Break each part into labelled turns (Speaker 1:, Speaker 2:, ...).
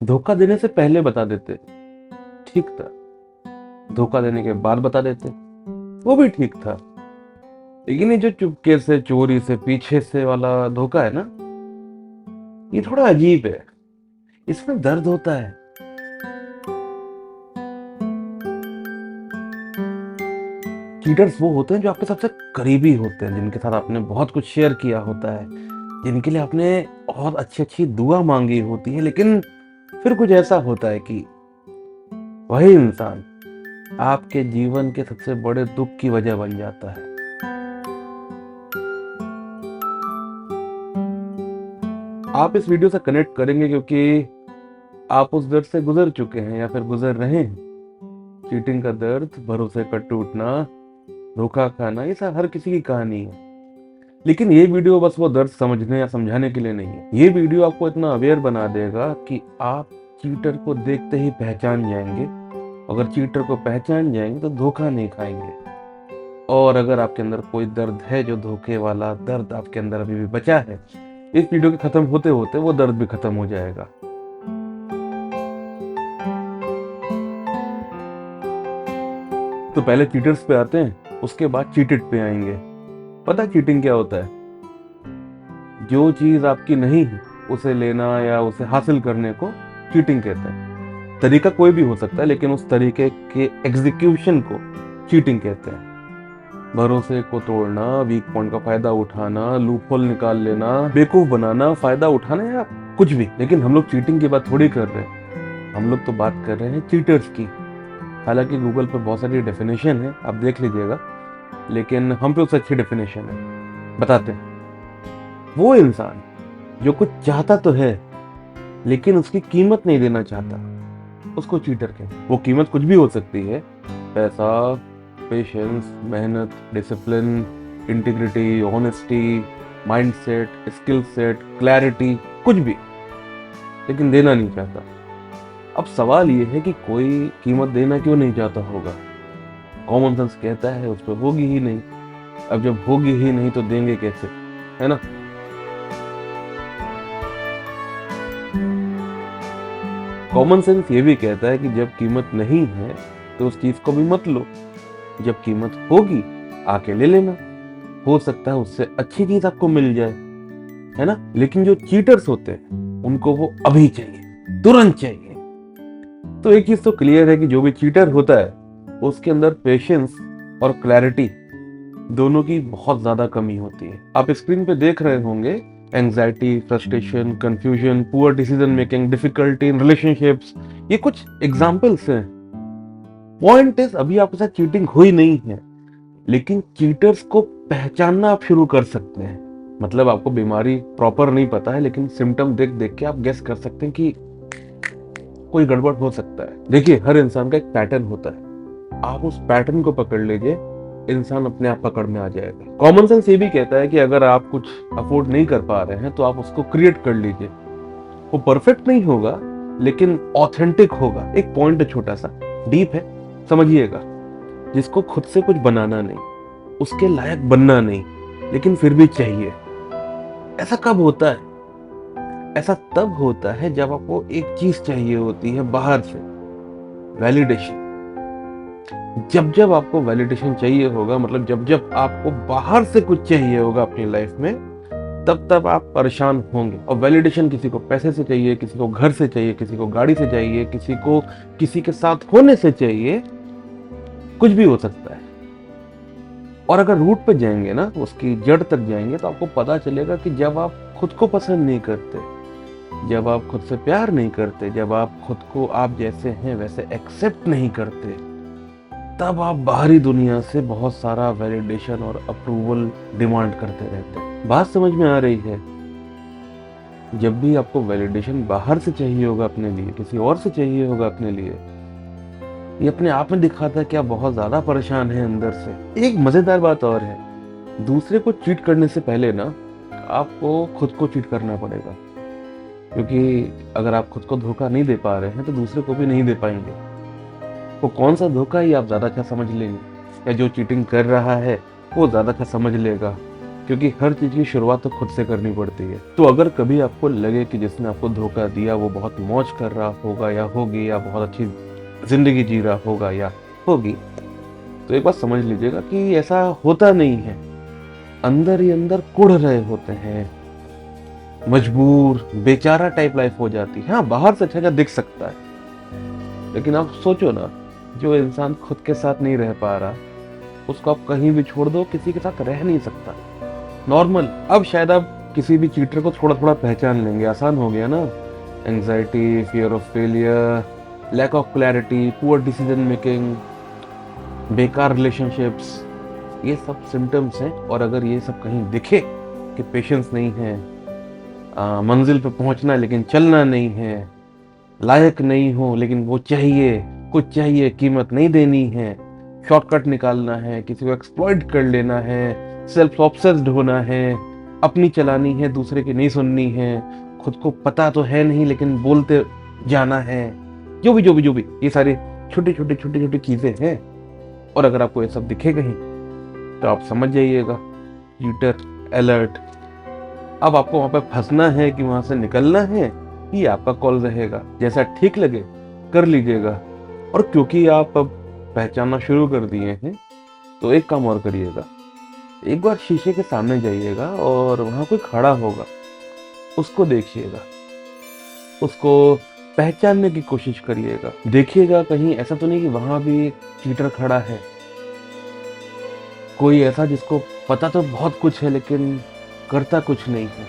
Speaker 1: धोखा देने से पहले बता देते, ठीक था। धोखा देने के बाद बता देते, वो भी ठीक था। लेकिन ये जो चुपके से, चोरी से, पीछे से वाला धोखा है ना, ये थोड़ा अजीब है। इसमें दर्द होता है। चीटर्स वो होते हैं जो आपके सबसे करीबी होते हैं, जिनके साथ आपने बहुत कुछ शेयर किया होता है, जिनके लिए आपने बहुत अच्छी अच्छी दुआ मांगी होती है, लेकिन फिर कुछ ऐसा होता है कि वही इंसान आपके जीवन के सबसे बड़े दुख की वजह बन जाता है। आप इस वीडियो से कनेक्ट करेंगे क्योंकि आप उस दर्द से गुजर चुके हैं या फिर गुजर रहे हैं। चीटिंग का दर्द, भरोसे का टूटना, धोखा खाना, ये सब हर किसी की कहानी है। लेकिन ये वीडियो बस वो दर्द समझने या समझाने के लिए नहीं है। ये वीडियो आपको इतना अवेयर बना देगा कि आप चीटर को देखते ही पहचान जाएंगे। अगर चीटर को पहचान जाएंगे तो धोखा नहीं खाएंगे। और अगर आपके अंदर कोई दर्द है, जो धोखे वाला दर्द आपके अंदर अभी भी बचा है, इस वीडियो के खत्म होते होते वो दर्द भी खत्म हो जाएगा। तो पहले चीटर्स पे आते हैं, उसके बाद चीटेड पे आएंगे। पता है चीटिंग क्या होता है? जो चीज आपकी नहीं है उसे लेना या उसे हासिल करने को चीटिंग कहते हैं। तरीका कोई भी हो सकता है, लेकिन उस तरीके के एग्जीक्यूशन को चीटिंग कहते हैं। भरोसे को तोड़ना, वीक पॉइंट का फायदा उठाना, लूपहोल निकाल लेना, बेवकूफ बनाना, फायदा उठाना या कुछ भी। लेकिन हम लोग चीटिंग की बात थोड़ी कर रहे हैं, हम लोग तो बात कर रहे हैं चीटर्स की। हालांकि गूगल पे बहुत सारी डेफिनेशन है, आप देख लीजिएगा, लेकिन हम पे उससे अच्छी डेफिनेशन है, बताते हैं। वो इंसान जो कुछ चाहता तो है लेकिन उसकी कीमत नहीं देना चाहता, उसको चीटर कहते हैं। वो कीमत कुछ भी हो सकती है, पैसा, पेशेंस, मेहनत, discipline, integrity, honesty, mindset, skill set, clarity, कुछ भी, लेकिन देना नहीं चाहता। अब सवाल ये है कि कोई कीमत देना क्यों नहीं चाहता होगा? कॉमन सेंस कहता है उस पर होगी ही नहीं। अब जब होगी ही नहीं तो देंगे कैसे, है ना? कॉमन सेंस ये भी कहता है कि जब कीमत नहीं है तो उस चीज को भी मत लो। जब कीमत होगी आके ले लेना, हो सकता है उससे अच्छी चीज आपको मिल जाए, है ना? लेकिन जो चीटर्स होते हैं उनको वो अभी चाहिए, तुरंत चाहिए। तो एक चीज तो क्लियर है कि जो भी चीटर होता है उसके अंदर पेशेंस और क्लैरिटी दोनों की बहुत ज्यादा कमी होती है। आप स्क्रीन पे देख रहे होंगे anxiety, frustration, confusion, poor decision making, difficulty in relationships, ये कुछ एग्जांपल्स हैं। पॉइंट इज, अभी आपके साथ चीटिंग हुई नहीं है, लेकिन चीटर्स को पहचानना आप शुरू कर सकते हैं। मतलब आपको बीमारी प्रॉपर नहीं पता है, लेकिन सिम्टम देख देख के आप गेस कर सकते हैं कि कोई गड़बड़ हो सकता है। देखिए, हर इंसान का एक पैटर्न होता है, आप उस पैटर्न को पकड़ लीजिए, इंसान अपने आप पकड़ में आ जाएगा। कॉमन सेंस ये भी कहता है कि अगर आप कुछ अफोर्ड नहीं कर पा रहे हैं तो आप उसको क्रिएट कर लीजिए। वो परफेक्ट नहीं होगा लेकिन ऑथेंटिक होगा। एक पॉइंट है छोटा सा, डीप है, समझिएगा। जिसको खुद से कुछ बनाना नहीं, उसके लायक बनना नहीं, लेकिन फिर भी चाहिए। ऐसा कब होता है? ऐसा तब होता है जब आपको एक चीज चाहिए होती है बाहर से, वैलिडेशन। जब जब आपको वैलिडेशन चाहिए होगा, मतलब जब जब आपको बाहर से कुछ चाहिए होगा अपनी लाइफ में, तब तब आप परेशान होंगे। और वैलिडेशन किसी को पैसे से चाहिए, किसी को घर से चाहिए, किसी को गाड़ी से चाहिए, किसी को किसी के साथ होने से चाहिए, कुछ भी हो सकता है। और अगर रूट पे जाएंगे ना, उसकी जड़ तक जाएंगे, तो आपको पता चलेगा कि जब आप खुद को पसंद नहीं करते, जब आप खुद से प्यार नहीं करते, जब आप खुद को आप जैसे हैं वैसे एक्सेप्ट नहीं करते, तब आप बाहरी दुनिया से बहुत सारा वैलिडेशन और अप्रूवल डिमांड करते रहते हैं। बात समझ में आ रही है? जब भी आपको वैलिडेशन बाहर से चाहिए होगा अपने लिए, किसी और से चाहिए होगा अपने लिए, ये अपने आप में दिखाता है कि आप बहुत ज्यादा परेशान हैं अंदर से। एक मजेदार बात और है, दूसरे को चीट करने से पहले ना आपको खुद को चीट करना पड़ेगा। क्योंकि अगर आप खुद को धोखा नहीं दे पा रहे हैं तो दूसरे को भी नहीं दे पाएंगे। वो कौन सा धोखा ही आप ज्यादा अच्छा समझ लेंगे, या जो चीटिंग कर रहा है वो ज्यादा अच्छा समझ लेगा क्योंकि हर चीज़ की शुरुआत तो खुद से करनी पड़ती है। तो अगर कभी आपको लगे कि जिसने आपको धोखा दिया वो बहुत मौज कर रहा होगा या होगी, या बहुत अच्छी ज़िंदगी जी रहा होगा या होगी, तो एक बात समझ लीजिएगा कि ऐसा होता नहीं है। अंदर ही अंदर कुढ़ रहे होते हैं, मजबूर, बेचारा टाइप लाइफ हो जाती है। हाँ, बाहर से अच्छा दिख सकता है, लेकिन आप सोचो ना, जो इंसान खुद के साथ नहीं रह पा रहा, उसको आप कहीं भी छोड़ दो, किसी के साथ रह नहीं सकता। नॉर्मल, अब शायद आप किसी भी चीटर को थोड़ा थोड़ा पहचान लेंगे, आसान हो गया ना। Anxiety, fear of failure, lack of clarity, poor decision making, बेकार रिलेशनशिप्स, ये सब सिम्टम्स हैं। और अगर ये सब कहीं दिखे कि पेशेंस नहीं है, मंजिल पे पहुंचना है लेकिन चलना नहीं है, लायक नहीं हो लेकिन वो चाहिए, कुछ चाहिए, कीमत नहीं देनी है, शॉर्टकट निकालना है, किसी को एक्सप्लॉइट कर लेना है, सेल्फ ऑब्सेस्ड होना है, अपनी चलानी है, दूसरे की नहीं सुननी है, खुद को पता तो है नहीं लेकिन बोलते जाना है, जो भी ये सारी छोटी छोटी चीजें हैं। और अगर आपको ये सब दिखे कहीं, तो आप समझ जाइएगा, चीटर अलर्ट। अब आपको वहां पे फंसना है कि वहां से निकलना है, ये आपका कॉल रहेगा। जैसा ठीक लगे कर लीजिएगा। और क्योंकि आप अब पहचानना शुरू कर दिए हैं, तो एक काम और करिएगा, एक बार शीशे के सामने जाइएगा और वहां कोई खड़ा होगा, उसको देखिएगा, उसको पहचानने की कोशिश करिएगा। देखिएगा कहीं ऐसा तो नहीं कि वहां भी एक चीटर खड़ा है, कोई ऐसा जिसको पता तो बहुत कुछ है लेकिन करता कुछ नहीं है,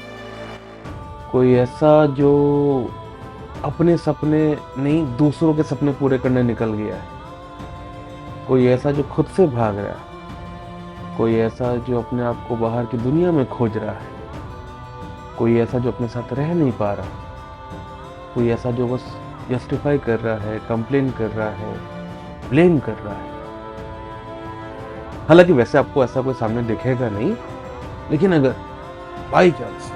Speaker 1: कोई ऐसा जो अपने सपने नहीं दूसरों के सपने पूरे करने निकल गया है, कोई ऐसा जो खुद से भाग रहा है, कोई ऐसा जो अपने आप को बाहर की दुनिया में खोज रहा है, कोई ऐसा जो अपने साथ रह नहीं पा रहा, कोई ऐसा जो बस जस्टिफाई कर रहा है, कंप्लेन कर रहा है, ब्लेम कर रहा है। हालांकि वैसे आपको ऐसा कोई सामने दिखेगा नहीं, लेकिन अगर बाई चांस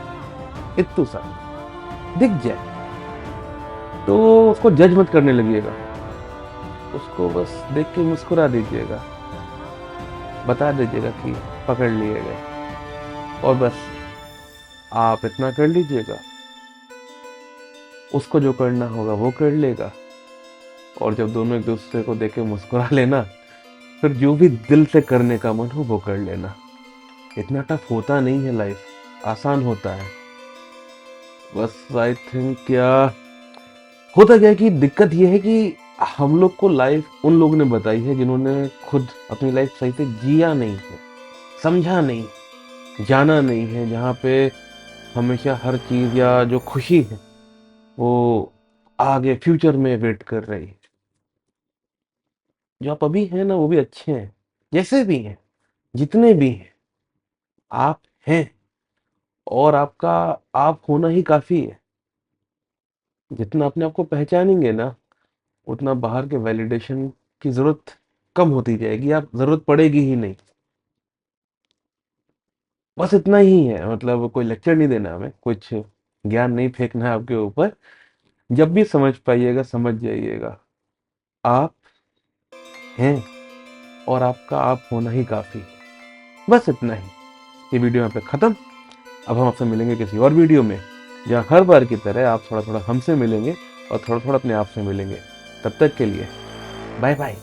Speaker 1: इत्तू सा दिख जाए, तो उसको जज मत करने लगिएगा, उसको बस देख के मुस्कुरा दीजिएगा, बता दीजिएगा कि पकड़ लिए गए, और बस आप इतना कर लीजिएगा, उसको जो करना होगा वो कर लेगा। और जब दोनों एक दूसरे को देख के मुस्कुरा लेना, फिर जो भी दिल से करने का मन हो वो कर लेना। इतना टफ होता नहीं है लाइफ, आसान होता है। बस आई थिंक क्या होता क्या है कि दिक्कत ये है कि हम लोग को लाइफ उन लोगों ने बताई है जिन्होंने खुद अपनी लाइफ सही से जिया नहीं है, समझा नहीं, जाना नहीं है, जहाँ पे हमेशा हर चीज या जो खुशी है वो आगे फ्यूचर में वेट कर रही है। जो आप अभी हैं ना वो भी अच्छे हैं, जैसे भी हैं, जितने भी हैं, आप हैं। और आपका आप होना ही काफी है। जितना अपने आप को पहचानेंगे ना, उतना बाहर के वैलिडेशन की जरूरत कम होती जाएगी, आप जरूरत पड़ेगी ही नहीं। बस इतना ही है, मतलब कोई लेक्चर नहीं देना हमें, कुछ ज्ञान नहीं फेंकना है आपके ऊपर। जब भी समझ पाइएगा समझ जाइएगा, आप हैं और आपका आप होना ही काफी है। बस इतना ही। ये वीडियो यहाँ पे खत्म। अब हम आपसे मिलेंगे किसी और वीडियो में, जहाँ हर बार की तरह आप थोड़ा थोड़ा हमसे मिलेंगे और थोड़ा थोड़ा अपने आप से मिलेंगे। तब तक के लिए बाय बाय।